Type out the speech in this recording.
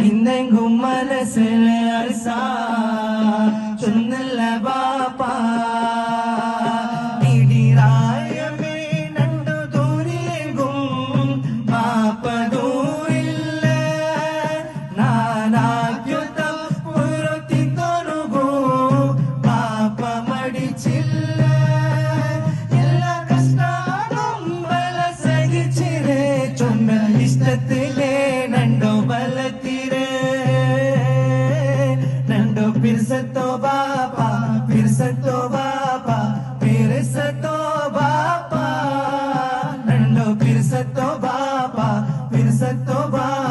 ഇന്നെങ്കും മനസ്സിലെ അൽസ ചൊന്നല്ല ബാപ്പ ഇടിറായമേ നണ്ടു ദൂരിയെങ്കും ബാപ്പ ദൂരില്ല നാനാദ്യുതം പുറത്തി തൊനുകൂ ബാപ്പ മടിച്ചില്ല എല്ലാ കഷ്ടാനും ബല സഹിച്ചിരേ ചൊന്ന ഇഷ്ടത്തിലേ നണ്ടോ ബലത്തിരേ നണ്ടോ പിർസത്തോ ബാപ്പ പിർസത്തോ ബാപ്പ പിർസത്തോ ബാപ്പ നണ്ടോ പിർസത്തോ ബാപ്പ പിർസത്തോ ബാപ്പ